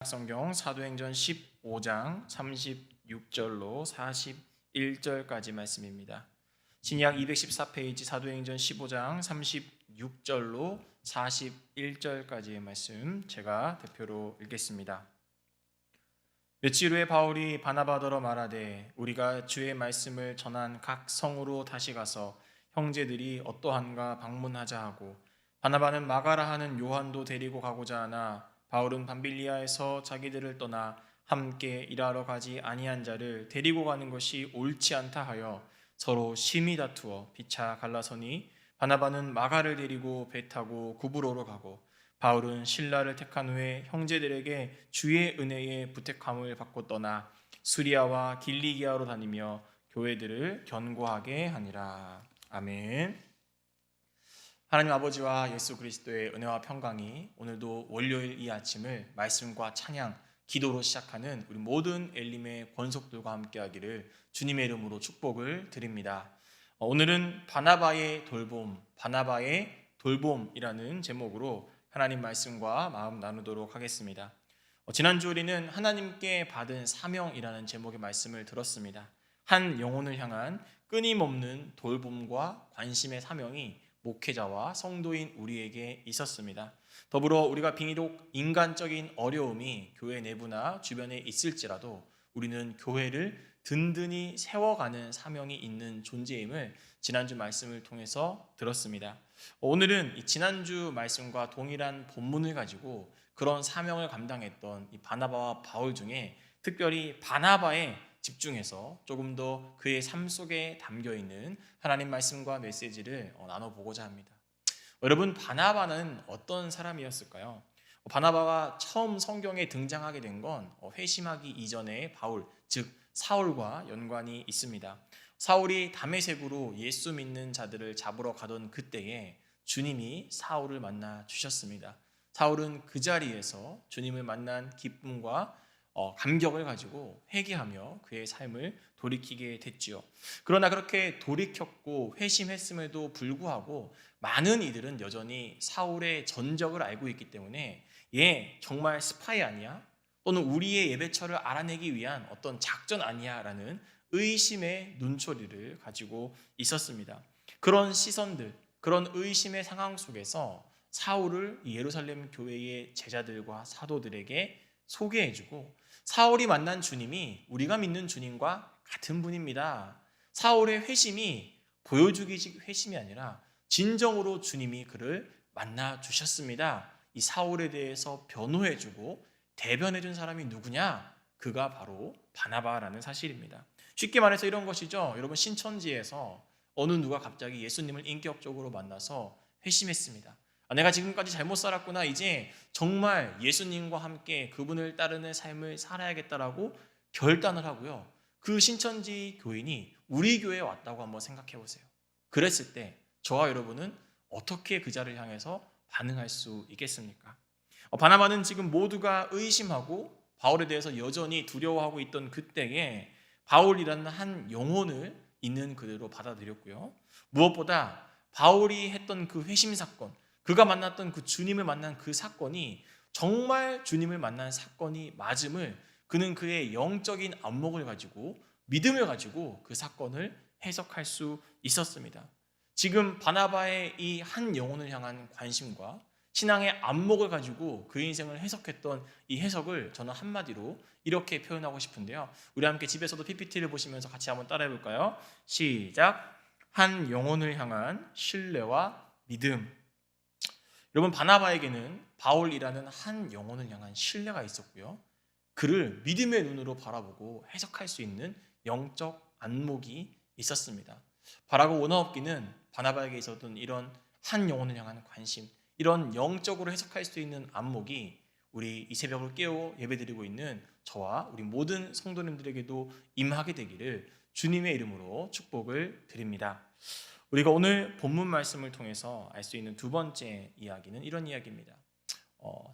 성경 사도행전 15장 36절로 41절까지 말씀입니다. 신약 214페이지 사도행전 15장 36절로 41절까지의 말씀 제가 대표로 읽겠습니다. 며칠 후에 바울이 바나바더러 말하되 우리가 주의 말씀을 전한 각 성으로 다시 가서 형제들이 어떠한가 방문하자 하고, 바나바는 마가라 하는 요한도 데리고 가고자 하나 바울은 밤빌리아에서 자기들을 떠나 함께 일하러 가지 아니한 자를 데리고 가는 것이 옳지 않다 하여 서로 심히 다투어 피차 갈라서니, 바나바는 마가를 데리고 배 타고 구브로로 가고 바울은 신라를 택한 후에 형제들에게 주의 은혜에 부택함을 받고 떠나 수리아와 길리기아로 다니며 교회들을 견고하게 하니라. 아멘. 하나님 아버지와 예수 그리스도의 은혜와 평강이 오늘도 월요일 이 아침을 말씀과 찬양, 기도로 시작하는 우리 모든 엘림의 권속들과 함께하기를 주님의 이름으로 축복을 드립니다. 오늘은 바나바의 돌봄이라는 제목으로 하나님 말씀과 마음 나누도록 하겠습니다. 지난주 우리는 하나님께 받은 사명이라는 제목의 말씀을 들었습니다. 한 영혼을 향한 끊임없는 돌봄과 관심의 사명이 목회자와 성도인 우리에게 있었습니다. 더불어 우리가 비록 인간적인 어려움이 교회 내부나 주변에 있을지라도 우리는 교회를 든든히 세워가는 사명이 있는 존재임을 지난주 말씀을 통해서 들었습니다. 오늘은 이 지난주 말씀과 동일한 본문을 가지고 그런 사명을 감당했던 이 바나바와 바울 중에 특별히 바나바에 집중해서 조금 더 그의 삶 속에 담겨있는 하나님 말씀과 메시지를 나눠보고자 합니다. 여러분, 바나바는 어떤 사람이었을까요? 바나바가 처음 성경에 등장하게 된 건 회심하기 이전의 바울, 즉 사울과 연관이 있습니다. 사울이 다메섹으로 예수 믿는 자들을 잡으러 가던 그때에 주님이 사울을 만나 주셨습니다. 사울은 그 자리에서 주님을 만난 기쁨과 감격을 가지고 회개하며 그의 삶을 돌이키게 됐지요. 그러나 그렇게 돌이켰고 회심했음에도 불구하고 많은 이들은 여전히 사울의 전적을 알고 있기 때문에 얘 정말 스파이 아니야? 또는 우리의 예배처를 알아내기 위한 어떤 작전 아니야? 라는 의심의 눈초리를 가지고 있었습니다. 그런 시선들, 그런 의심의 상황 속에서 사울을 예루살렘 교회의 제자들과 사도들에게 소개해주고, 사울이 만난 주님이 우리가 믿는 주님과 같은 분입니다. 사울의 회심이 보여주기식 회심이 아니라 진정으로 주님이 그를 만나 주셨습니다. 이 사울에 대해서 변호해주고 대변해준 사람이 누구냐? 그가 바로 바나바라는 사실입니다. 쉽게 말해서 이런 것이죠. 여러분, 신천지에서 어느 누가 갑자기 예수님을 인격적으로 만나서 회심했습니다. 내가 지금까지 잘못 살았구나, 이제 정말 예수님과 함께 그분을 따르는 삶을 살아야겠다라고 결단을 하고요, 그 신천지 교인이 우리 교회에 왔다고 한번 생각해 보세요. 그랬을 때 저와 여러분은 어떻게 그 자를 향해서 반응할 수 있겠습니까? 바나바는 지금 모두가 의심하고 바울에 대해서 여전히 두려워하고 있던 그때에 바울이라는 한 영혼을 있는 그대로 받아들였고요, 무엇보다 바울이 했던 그 회심 사건, 그가 만났던 그 주님을 만난 그 사건이 정말 주님을 만난 사건이 맞음을 그는 그의 영적인 안목을 가지고, 믿음을 가지고 그 사건을 해석할 수 있었습니다. 지금 바나바의 이 한 영혼을 향한 관심과 신앙의 안목을 가지고 그 인생을 해석했던 이 해석을 저는 한마디로 이렇게 표현하고 싶은데요, 우리 함께 집에서도 PPT를 보시면서 같이 한번 따라해 볼까요? 시작. 한 영혼을 향한 신뢰와 믿음. 여러분, 바나바에게는 바울이라는 한 영혼을 향한 신뢰가 있었고요, 그를 믿음의 눈으로 바라보고 해석할 수 있는 영적 안목이 있었습니다. 바라고 원어업기는 바나바에게 있었던 이런 한 영혼을 향한 관심, 이런 영적으로 해석할 수 있는 안목이 우리 이 새벽을 깨워 예배드리고 있는 저와 우리 모든 성도님들에게도 임하게 되기를 주님의 이름으로 축복을 드립니다. 우리가 오늘 본문 말씀을 통해서 알 수 있는 두 번째 이야기는 이런 이야기입니다.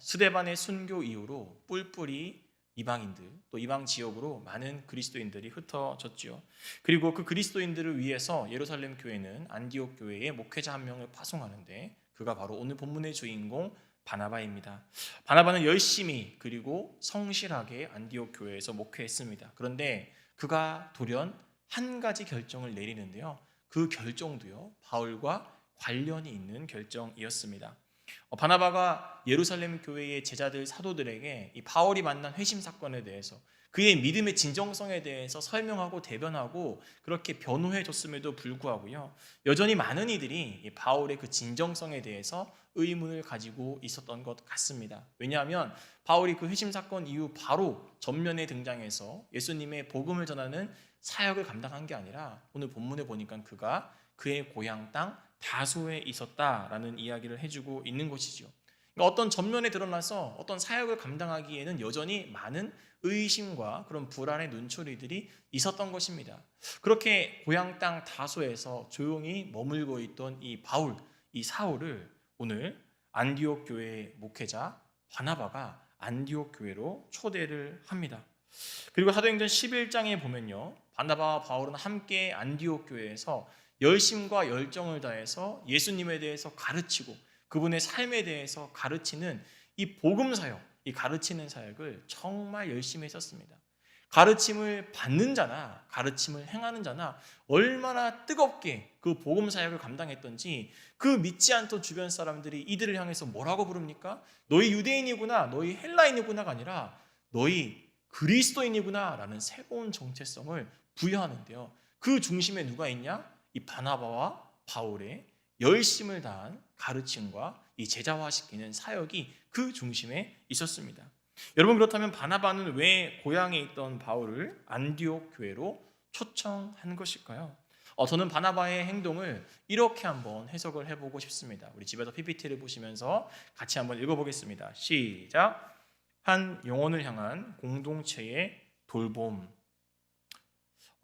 스데반의 순교 이후로 뿔뿔이 이방인들, 또 이방 지역으로 많은 그리스도인들이 흩어졌지요. 그리고 그 그리스도인들을 위해서 예루살렘 교회는 안디옥 교회에 목회자 한 명을 파송하는데, 그가 바로 오늘 본문의 주인공 바나바입니다. 바나바는 열심히 그리고 성실하게 안디옥 교회에서 목회했습니다. 그런데 그가 돌연 한 가지 결정을 내리는데요. 그 결정도요, 바울과 관련이 있는 결정이었습니다. 바나바가 예루살렘 교회의 제자들 사도들에게 이 바울이 만난 회심 사건에 대해서 그의 믿음의 진정성에 대해서 설명하고 대변하고 그렇게 변호해 줬음에도 불구하고요, 여전히 많은 이들이 이 바울의 그 진정성에 대해서 의문을 가지고 있었던 것 같습니다. 왜냐하면 바울이 그 회심 사건 이후 바로 전면에 등장해서 예수님의 복음을 전하는 사역을 감당한 게 아니라 오늘 본문에 보니까 그가 그의 고향 땅 다소에 있었다라는 이야기를 해주고 있는 것이죠. 그러니까 어떤 전면에 드러나서 어떤 사역을 감당하기에는 여전히 많은 의심과 그런 불안의 눈초리들이 있었던 것입니다. 그렇게 고향 땅 다소에서 조용히 머물고 있던 이 바울, 이 사울을 오늘 안디옥 교회의 목회자 바나바가 안디옥 교회로 초대를 합니다. 그리고 사도행전 11장에 보면요, 바나바와 바울은 함께 안디옥 교회에서 열심과 열정을 다해서 예수님에 대해서 가르치고 그분의 삶에 대해서 가르치는 이 복음 사역, 이 가르치는 사역을 정말 열심히 했었습니다. 가르침을 받는 자나 가르침을 행하는 자나 얼마나 뜨겁게 그 복음 사역을 감당했던지 그 믿지 않던 주변 사람들이 이들을 향해서 뭐라고 부릅니까? 너희 유대인이구나, 너희 헬라인이구나가 아니라 너희 그리스도인이구나 라는 새로운 정체성을 부여하는데요. 그 중심에 누가 있냐? 이 바나바와 바울의 열심을 다한 가르침과 이 제자화시키는 사역이 그 중심에 있었습니다. 여러분, 그렇다면 바나바는 왜 고향에 있던 바울을 안디옥 교회로 초청한 것일까요? 저는 바나바의 행동을 이렇게 한번 해석을 해보고 싶습니다. 우리 집에서 PPT를 보시면서 같이 한번 읽어보겠습니다. 시작. 한 영혼을 향한 공동체의 돌봄.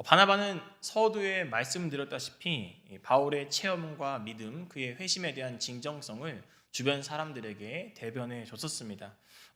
바나바는 서두에 말씀드렸다시피 바울의 체험과 믿음, 그의 회심에 대한 진정성을 주변 사람들에게 대변해 줬었습니다.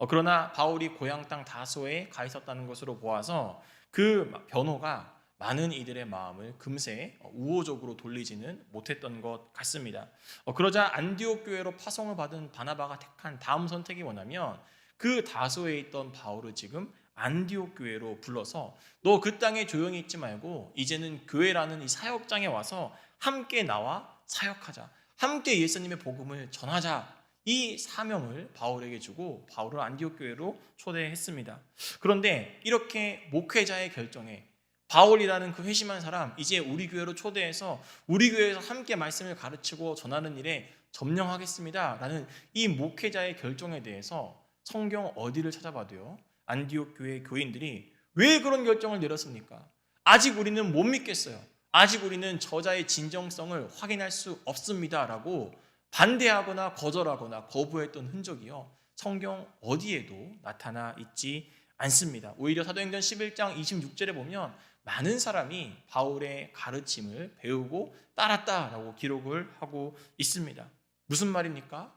그러나 바울이 고향 땅 다소에 가 있었다는 것으로 보아서 그 변호가 많은 이들의 마음을 금세 우호적으로 돌리지는 못했던 것 같습니다. 그러자 안디옥 교회로 파송을 받은 바나바가 택한 다음 선택이 뭐냐면 그 다소에 있던 바울을 지금 안디옥 교회로 불러서 너 그 땅에 조용히 있지 말고 이제는 교회라는 이 사역장에 와서 함께 나와 사역하자, 함께 예수님의 복음을 전하자, 이 사명을 바울에게 주고 바울을 안디옥 교회로 초대했습니다. 그런데 이렇게 목회자의 결정에 바울이라는 그 회심한 사람 이제 우리 교회로 초대해서 우리 교회에서 함께 말씀을 가르치고 전하는 일에 점령하겠습니다 라는 이 목회자의 결정에 대해서 성경 어디를 찾아봐도요, 안디옥 교회 교인들이 왜 그런 결정을 내렸습니까? 아직 우리는 못 믿겠어요. 아직 우리는 저자의 진정성을 확인할 수 없습니다 라고 반대하거나 거절하거나 거부했던 흔적이요, 성경 어디에도 나타나 있지 않습니다. 오히려 사도행전 11장 26절에 보면 많은 사람이 바울의 가르침을 배우고 따랐다라고 기록을 하고 있습니다. 무슨 말입니까?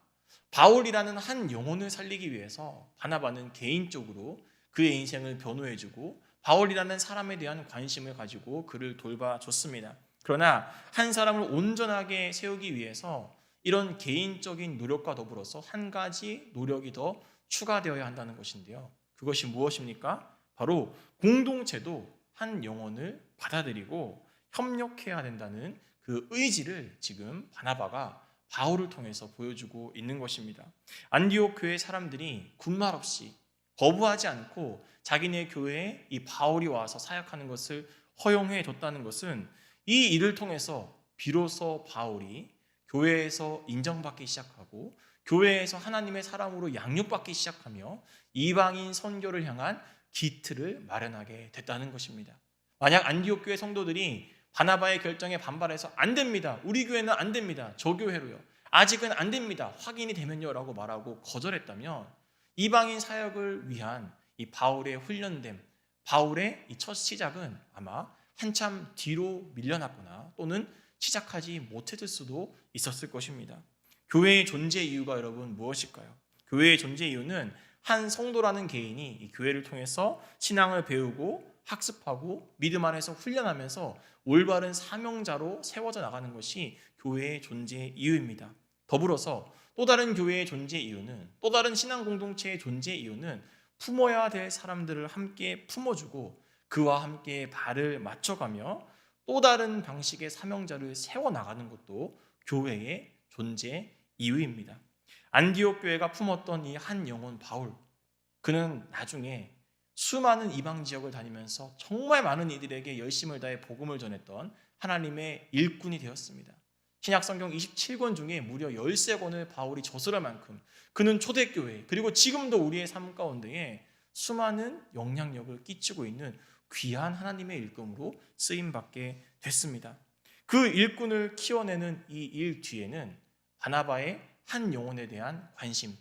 바울이라는 한 영혼을 살리기 위해서 바나바는 개인적으로 그의 인생을 변호해주고 바울이라는 사람에 대한 관심을 가지고 그를 돌봐줬습니다. 그러나 한 사람을 온전하게 세우기 위해서 이런 개인적인 노력과 더불어서 한 가지 노력이 더 추가되어야 한다는 것인데요. 그것이 무엇입니까? 바로 공동체도 한 영혼을 받아들이고 협력해야 된다는 그 의지를 지금 바나바가 바울을 통해서 보여주고 있는 것입니다. 안디옥 교회 사람들이 군말 없이 거부하지 않고 자기네 교회에 이 바울이 와서 사역하는 것을 허용해 줬다는 것은 이 일을 통해서 비로소 바울이 교회에서 인정받기 시작하고 교회에서 하나님의 사람으로 양육받기 시작하며 이방인 선교를 향한 기틀을 마련하게 됐다는 것입니다. 만약 안디옥 교회 성도들이 바나바의 결정에 반발해서 안 됩니다, 우리 교회는 안 됩니다, 저 교회로요, 아직은 안 됩니다, 확인이 되면요 라고 말하고 거절했다면 이방인 사역을 위한 이 바울의 훈련됨, 바울의 이 첫 시작은 아마 한참 뒤로 밀려났거나 또는 시작하지 못했을 수도 있었을 것입니다. 교회의 존재 이유가 여러분 무엇일까요? 교회의 존재 이유는 한 성도라는 개인이 이 교회를 통해서 신앙을 배우고 학습하고 믿음 안에서 훈련하면서 올바른 사명자로 세워져 나가는 것이 교회의 존재 이유입니다. 더불어서 또 다른 교회의 존재 이유는, 또 다른 신앙 공동체의 존재 이유는 품어야 될 사람들을 함께 품어주고 그와 함께 발을 맞춰가며 또 다른 방식의 사명자를 세워나가는 것도 교회의 존재 이유입니다. 안디옥 교회가 품었던 이 한 영혼 바울, 그는 나중에 수많은 이방 지역을 다니면서 정말 많은 이들에게 열심을 다해 복음을 전했던 하나님의 일꾼이 되었습니다. 신약 성경 27권 중에 무려 13권을 바울이 저술할 만큼 그는 초대교회 그리고 지금도 우리의 삶 가운데에 수많은 영향력을 끼치고 있는 귀한 하나님의 일꾼으로 쓰임받게 됐습니다. 그 일꾼을 키워내는 이 일 뒤에는 바나바의 한 영혼에 대한 관심,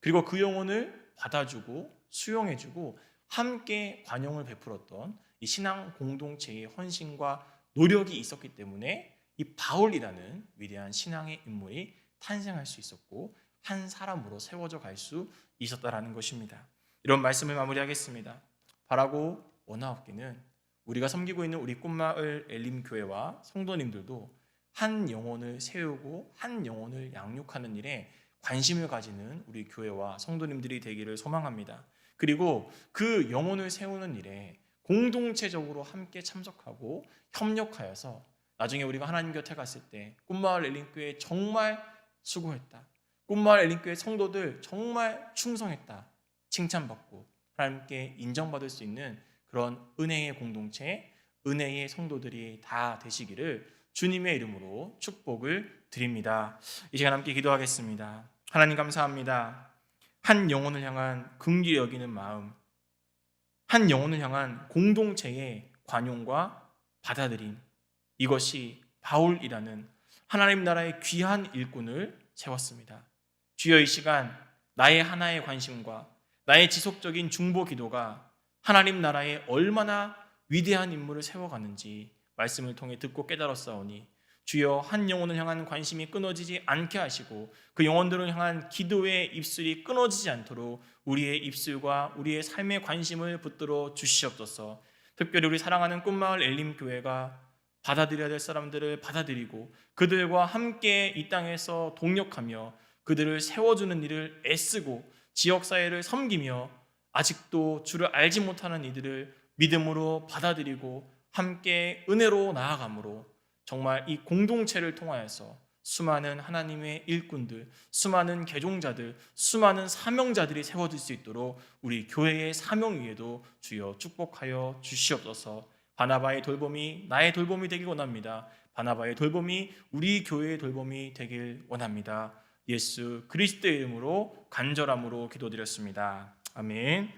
그리고 그 영혼을 받아주고 수용해주고 함께 관용을 베풀었던 이 신앙 공동체의 헌신과 노력이 있었기 때문에 이 바울이라는 위대한 신앙의 인물이 탄생할 수 있었고 한 사람으로 세워져 갈 수 있었다라는 것입니다. 이런 말씀을 마무리하겠습니다. 바라고 원하옵기는 우리가 섬기고 있는 우리 꽃마을 엘림교회와 성도님들도 한 영혼을 세우고 한 영혼을 양육하는 일에 관심을 가지는 우리 교회와 성도님들이 되기를 소망합니다. 그리고 그 영혼을 세우는 일에 공동체적으로 함께 참석하고 협력하여서 나중에 우리가 하나님 곁에 갔을 때 꽃마을 엘림교회 정말 수고했다, 꽃마을 엘림교회 성도들 정말 충성했다 칭찬받고 하나님께 인정받을 수 있는 그런 은혜의 공동체, 은혜의 성도들이 다 되시기를 주님의 이름으로 축복을 드립니다. 이 시간 함께 기도하겠습니다. 하나님 감사합니다. 한 영혼을 향한 긍휼히 여기는 마음, 한 영혼을 향한 공동체의 관용과 받아들임, 이것이 바울이라는 하나님 나라의 귀한 일꾼을 세웠습니다. 주여, 이 시간 나의 하나의 관심과 나의 지속적인 중보 기도가 하나님 나라에 얼마나 위대한 인물을 세워가는지 말씀을 통해 듣고 깨달았사오니 주여, 한 영혼을 향한 관심이 끊어지지 않게 하시고 그 영혼들을 향한 기도의 입술이 끊어지지 않도록 우리의 입술과 우리의 삶의 관심을 붙들어 주시옵소서. 특별히 우리 사랑하는 꽃마을 엘림교회가 받아들여야 될 사람들을 받아들이고 그들과 함께 이 땅에서 동력하며 그들을 세워주는 일을 애쓰고 지역사회를 섬기며 아직도 주를 알지 못하는 이들을 믿음으로 받아들이고 함께 은혜로 나아감으로 정말 이 공동체를 통하여서 수많은 하나님의 일꾼들, 수많은 개종자들, 수많은 사명자들이 세워질 수 있도록 우리 교회의 사명 위에도 주여 축복하여 주시옵소서. 바나바의 돌봄이 나의 돌봄이 되길 원합니다. 바나바의 돌봄이 우리 교회의 돌봄이 되길 원합니다. 예수 그리스도의 이름으로 간절함으로 기도드렸습니다. 아멘.